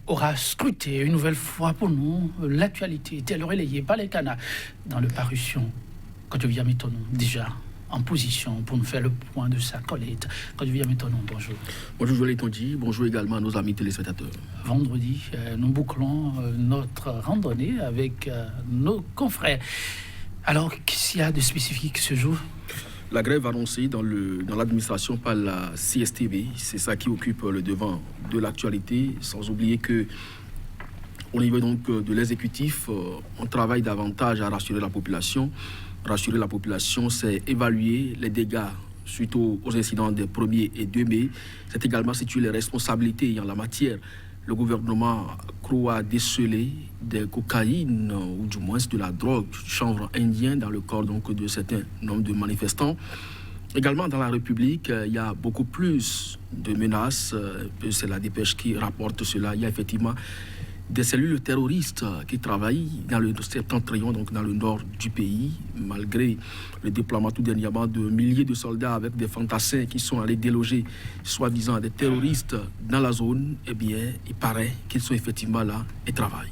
aura scruté une nouvelle fois pour nous l'actualité telle relayée par les canards dans le parution. Quand je viens m'étonner déjà en position pour nous faire le point de sa collecte. Quand je viens m'étonner, bonjour. Bonjour Joël Tondi, bonjour également à nos amis téléspectateurs. Vendredi, nous bouclons notre randonnée avec nos confrères. Alors, qu'est-ce qu'il y a de spécifique ce jour? La grève annoncée dans l'administration par la CSTB, c'est ça qui occupe le devant de l'actualité, sans oublier que au niveau donc de l'exécutif, on travaille davantage à rassurer la population. Rassurer la population, c'est évaluer les dégâts suite aux incidents des 1er et 2 mai. C'est également situer les responsabilités en la matière. Le gouvernement croit déceler des cocaïnes ou du moins de la drogue, du chanvre indien dans le corps donc, de certains nombres de manifestants. Également dans la République, il y a beaucoup plus de menaces. C'est la dépêche qui rapporte cela. Il y a effectivement des cellules terroristes qui travaillent dans le septentrion, donc dans le nord du pays, malgré le déploiement tout dernièrement de milliers de soldats avec des fantassins qui sont allés déloger soi-disant des terroristes dans la zone. Eh bien, il paraît qu'ils sont effectivement là et travaillent.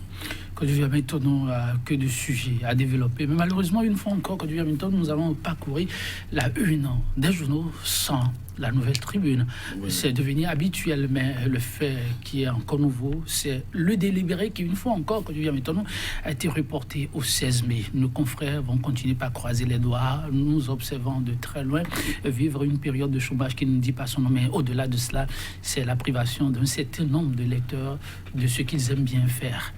Quand je viens maintenant que de sujets à développer, mais malheureusement, une fois encore, quand je viens maintenant, nous avons parcouru la une des journaux sans la nouvelle tribune. Oui. C'est devenu habituel, mais le fait qui est encore nouveau, c'est le délibéré qui, une fois encore, quand je viens maintenant, a été reporté au 16 mai. Nos confrères vont continuer par croiser les doigts. Nous observons de très loin vivre une période de chômage qui ne dit pas son nom, mais au-delà de cela, c'est la privation d'un certain nombre de lecteurs de ce qu'ils aiment bien faire.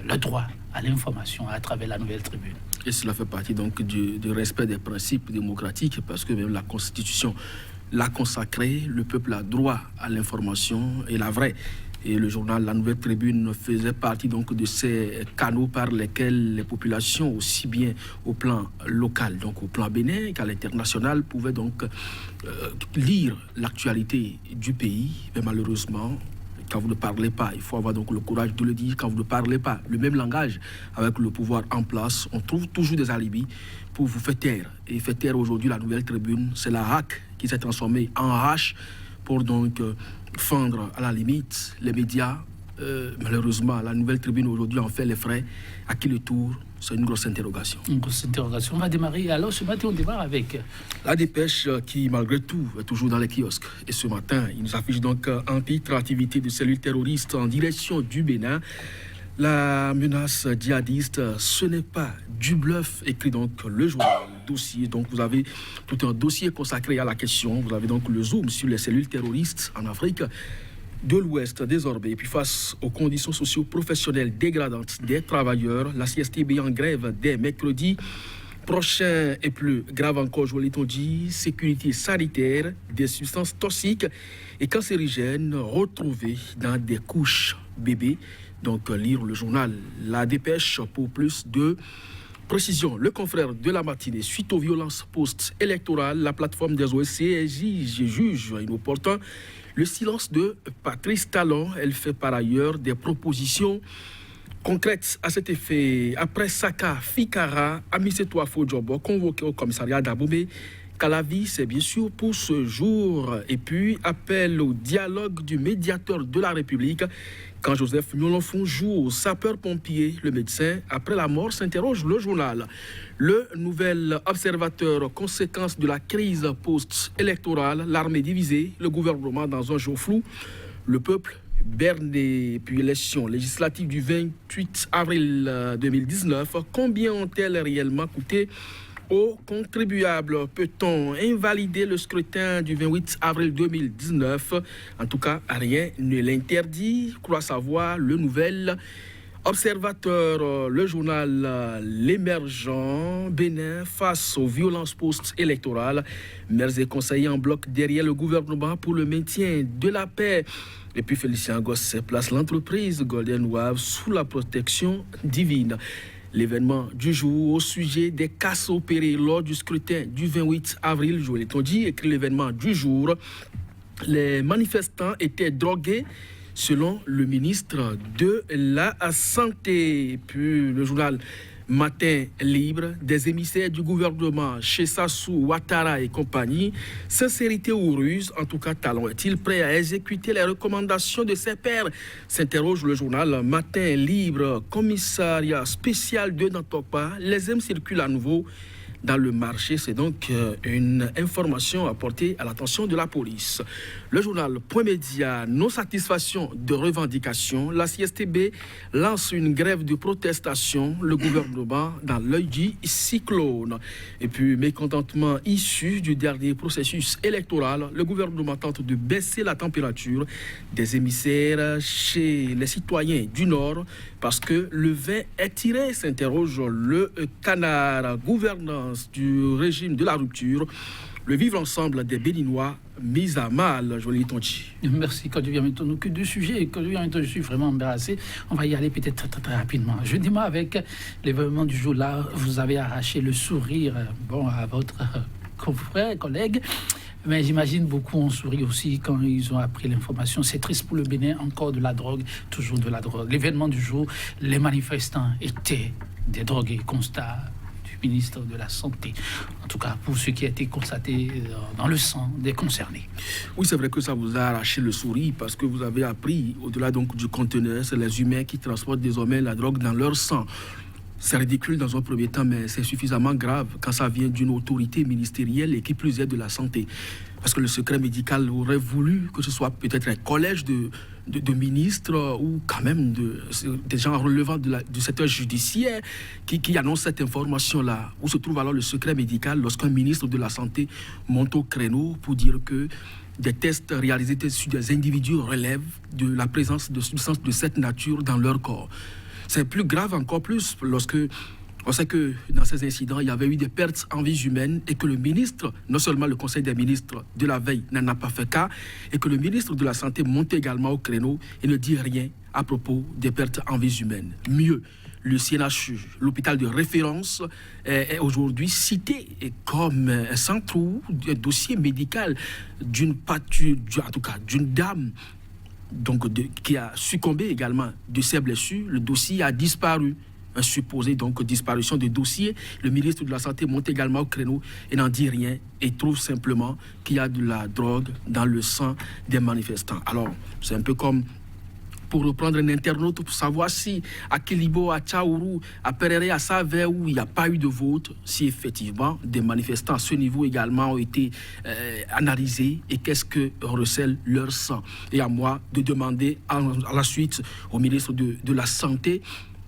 Le droit à l'information à travers la nouvelle tribune. Et cela fait partie donc du respect des principes démocratiques parce que même la Constitution l'a consacré, le peuple a droit à l'information et la vraie. Et le journal La Nouvelle Tribune faisait partie donc de ces canaux par lesquels les populations, aussi bien au plan local, donc au plan bénin qu'à l'international, pouvaient donc lire l'actualité du pays. Mais malheureusement, quand vous ne parlez pas, il faut avoir donc le courage de le dire. Quand vous ne parlez pas le même langage avec le pouvoir en place, on trouve toujours des alibis pour vous faire taire. Et faire taire aujourd'hui la Nouvelle Tribune, c'est la RAC qui s'est transformée en hache pour donc fendre à la limite les médias. Malheureusement, la Nouvelle Tribune aujourd'hui en fait les frais. À qui le tour? C'est une grosse interrogation. Une grosse interrogation. On va démarrer. Alors, ce matin, on démarre avec la dépêche qui, malgré tout, est toujours dans les kiosques. Et ce matin, il nous affiche donc un titre activité de cellules terroristes en direction du Bénin. La menace djihadiste, ce n'est pas du bluff, écrit donc le journal dossier. Donc vous avez tout un dossier consacré à la question. Vous avez donc le zoom sur les cellules terroristes en Afrique de l'Ouest désormais. Et puis face aux conditions socio-professionnelles dégradantes des travailleurs, la CSTB en grève dès mercredi prochain. Et plus grave encore, je l'ai dit, sécurité sanitaire des substances toxiques et cancérigènes retrouvées dans des couches bébés. Donc lire le journal La Dépêche pour plus de précision. Le confrère de la matinée, suite aux violences post-électorales, la plateforme des OSC juge inopportun le silence de Patrice Talon. Elle fait par ailleurs des propositions concrètes à cet effet. Après Saka Fikara, Amisetou Afo-Djobo, convoqué au commissariat d'Abomey, Calavi, c'est bien sûr pour ce jour. Et puis, appel au dialogue du médiateur de la République. Quand Joseph Nyolonfon joue au sapeur-pompier, le médecin, après la mort, s'interroge le journal. Le nouvel observateur, conséquence de la crise post-électorale, l'armée divisée, le gouvernement dans un jour flou, le peuple berné, puis élection législative du 28 avril 2019. Combien ont-elles réellement coûté aux contribuables? Peut-on invalider le scrutin du 28 avril 2019? En tout cas, rien ne l'interdit, croit savoir le nouvel observateur. Le journal L'Émergent, Bénin face aux violences post-électorales. Maires et conseillers en bloc derrière le gouvernement pour le maintien de la paix. Et puis Félicien Gosset place l'entreprise Golden Wave sous la protection divine. L'événement du jour au sujet des casses opérées lors du scrutin du 28 avril, Joël Tondi écrit l'événement du jour. Les manifestants étaient drogués selon le ministre de la Santé. Puis le journal Matin libre, des émissaires du gouvernement chez Sassou, Ouattara et compagnie. Sincérité ou ruse, en tout cas Talon est-il prêt à exécuter les recommandations de ses pairs? S'interroge le journal Matin libre, commissariat spécial de Nantokpa. Les M circulent à nouveau dans le marché. C'est donc une information apportée à l'attention de la police. Le journal Point Média, nos satisfactions de revendications. La CSTB lance une grève de protestation. Le gouvernement dans l'œil du cyclone. Et puis, mécontentement issu du dernier processus électoral, le gouvernement tente de baisser la température des émissaires chez les citoyens du Nord parce que le vin est tiré, s'interroge le canard. Gouvernance du régime de la rupture, le vivre ensemble des Béninois mis à mal, Jolie Tonchi. Merci, Kodouya-Mentonou. Que deux sujets, Kodouya-Mentonou, je suis vraiment embarrassé. On va y aller peut-être très rapidement. Je dis-moi, avec l'événement du jour là, vous avez arraché le sourire à votre confrère, collègue. Mais j'imagine beaucoup ont souri aussi quand ils ont appris l'information. C'est triste pour le Bénin, encore de la drogue, toujours de la drogue. L'événement du jour, les manifestants étaient des drogués, constat ministre de la Santé, en tout cas pour ce qui a été constaté dans le sang des concernés. Oui, c'est vrai que ça vous a arraché le sourire parce que vous avez appris, au-delà donc du conteneur, c'est les humains qui transportent désormais la drogue dans leur sang. C'est ridicule dans un premier temps, mais c'est suffisamment grave quand ça vient d'une autorité ministérielle et qui plus est de la santé. Parce que le secret médical aurait voulu que ce soit peut-être un collège de ministres ou quand même des gens relevant du secteur judiciaire qui annoncent cette information-là. Où se trouve alors le secret médical lorsqu'un ministre de la Santé monte au créneau pour dire que des tests réalisés sur des individus relèvent de la présence de substances de cette nature dans leur corps. C'est plus grave encore plus lorsque on sait que dans ces incidents, il y avait eu des pertes en vies humaines et que le ministre, non seulement le Conseil des ministres de la veille n'en a pas fait cas, et que le ministre de la Santé monte également au créneau et ne dit rien à propos des pertes en vies humaines. Mieux, le CNHU, l'hôpital de référence, est aujourd'hui cité comme un centre ou un dossier médical d'une dame qui a succombé également de ses blessures. Le dossier a disparu. Un supposé donc disparition de dossier. Le ministre de la Santé monte également au créneau et n'en dit rien et trouve simplement qu'il y a de la drogue dans le sang des manifestants. Alors, c'est un peu comme pour reprendre un internaute pour savoir si à Kilibo, à Tchaourou, à Perere, à Savè, où il n'y a pas eu de vote, si effectivement des manifestants à ce niveau également ont été analysés et qu'est-ce que recèle leur sang. Et à moi de demander à la suite au ministre de la Santé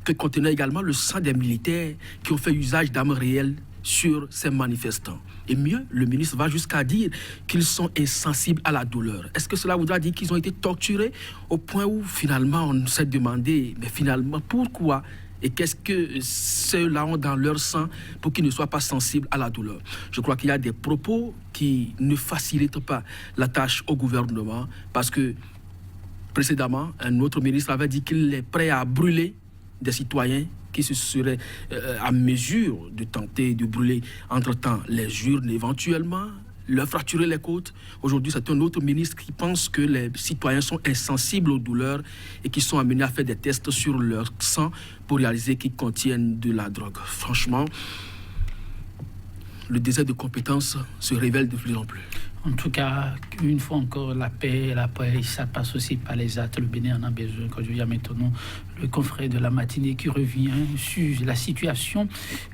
que contenait également le sang des militaires qui ont fait usage d'armes réelles sur ces manifestants. Et mieux, le ministre va jusqu'à dire qu'ils sont insensibles à la douleur. Est-ce que cela voudra dire qu'ils ont été torturés au point où finalement on s'est demandé, mais finalement pourquoi et qu'est-ce que ceux-là ont dans leur sang pour qu'ils ne soient pas sensibles à la douleur? Je crois qu'il y a des propos qui ne facilitent pas la tâche au gouvernement parce que précédemment, un autre ministre avait dit qu'il est prêt à brûler des citoyens qui se seraient à mesure de tenter de brûler entre-temps les urnes éventuellement, leur fracturer les côtes. Aujourd'hui, c'est un autre ministre qui pense que les citoyens sont insensibles aux douleurs et qui sont amenés à faire des tests sur leur sang pour réaliser qu'ils contiennent de la drogue. Franchement, le désert de compétences se révèle de plus en plus. En tout cas, une fois encore, la paix, ça passe aussi par les actes. Le Bénin en a besoin. Quand je viens maintenant, le confrère de la matinée qui revient sur la situation,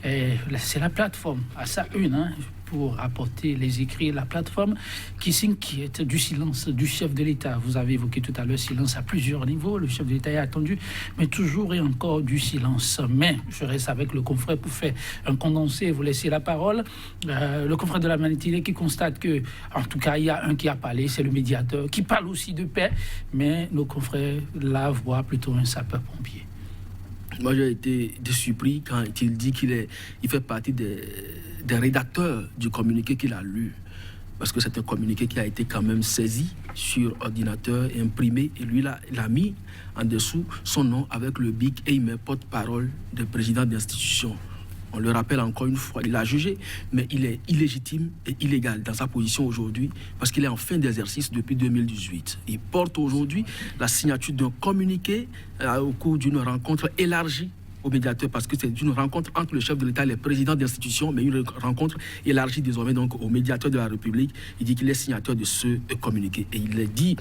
c'est la plateforme, à sa une, pour rapporter les écrits, la plateforme qui s'inquiète du silence du chef de l'État. Vous avez évoqué tout à l'heure silence à plusieurs niveaux. Le chef de l'État est attendu, mais toujours et encore du silence. Mais je reste avec le confrère pour faire un condensé et vous laisser la parole. Le confrère de la matinée qui constate que, en tout cas, il y a un qui a parlé, c'est le médiateur, qui parle aussi de paix, mais nos confrères la voient plutôt un sapeur-pompier. Moi, j'ai été surpris quand il dit qu'il fait partie des rédacteurs du communiqué qu'il a lu. Parce que c'est un communiqué qui a été quand même saisi sur ordinateur et imprimé. Et lui, il a mis en dessous son nom avec le bic et il met porte-parole de président d'institution. On le rappelle encore une fois, il a jugé, mais il est illégitime et illégal dans sa position aujourd'hui parce qu'il est en fin d'exercice depuis 2018. Il porte aujourd'hui la signature d'un communiqué au cours d'une rencontre élargie au médiateur parce que c'est une rencontre entre le chef de l'État et les présidents d'institutions, mais une rencontre élargie désormais donc au médiateur de la République. Il dit qu'il est signateur de ce communiqué. Et il dit,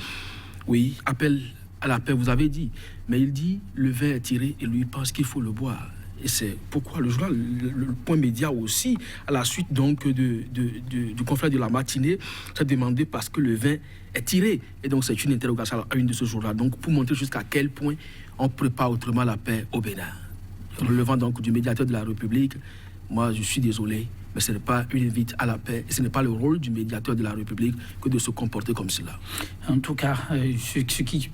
oui, appel à la paix, vous avez dit, mais il dit, le vin est tiré et lui pense qu'il faut le boire. Et c'est pourquoi le journal, le Point Média aussi, à la suite donc du conflit de la matinée, s'est demandé parce que le vin est tiré. Et donc c'est une interrogation à une de ce jour-là. Donc pour montrer jusqu'à quel point on prépare autrement la paix au Bénin. Relevant donc du médiateur de la République, moi je suis désolé, mais ce n'est pas une invite à la paix et ce n'est pas le rôle du médiateur de la République que de se comporter comme cela. En tout cas, ce qui...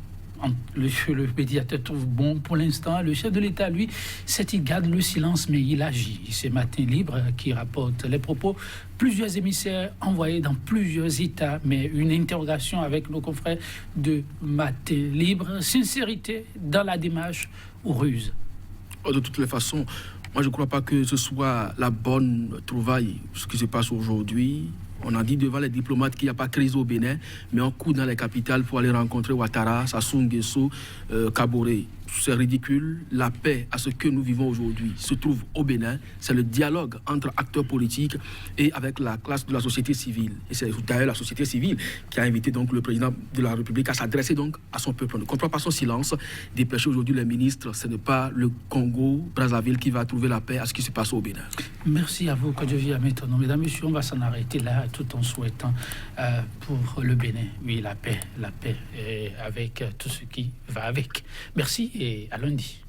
Le médiateur trouve bon pour l'instant. Le chef de l'État, lui, c'est qu'il garde le silence, mais il agit. C'est Matin Libre qui rapporte les propos. Plusieurs émissaires envoyés dans plusieurs États, mais une interrogation avec nos confrères de Matin Libre. Sincérité dans la démarche ou ruse? De toutes les façons, moi je ne crois pas que ce soit la bonne trouvaille, ce qui se passe aujourd'hui. On a dit devant les diplomates qu'il n'y a pas de crise au Bénin, mais on court dans les capitales pour aller rencontrer Ouattara, Sassou Nguesso, Kaboré. C'est ridicule. La paix à ce que nous vivons aujourd'hui se trouve au Bénin. C'est le dialogue entre acteurs politiques et avec la classe de la société civile. Et c'est d'ailleurs la société civile qui a invité donc le président de la République à s'adresser donc à son peuple. On ne comprend pas son silence. Dépêcher aujourd'hui les ministres, ce n'est pas le Congo, Brazzaville qui va trouver la paix à ce qui se passe au Bénin. Merci à vous, Kodjovi Amétono. Mesdames et messieurs, on va s'en arrêter là tout en souhaitant pour le Bénin, oui, la paix, et avec tout ce qui va avec. Merci et à lundi.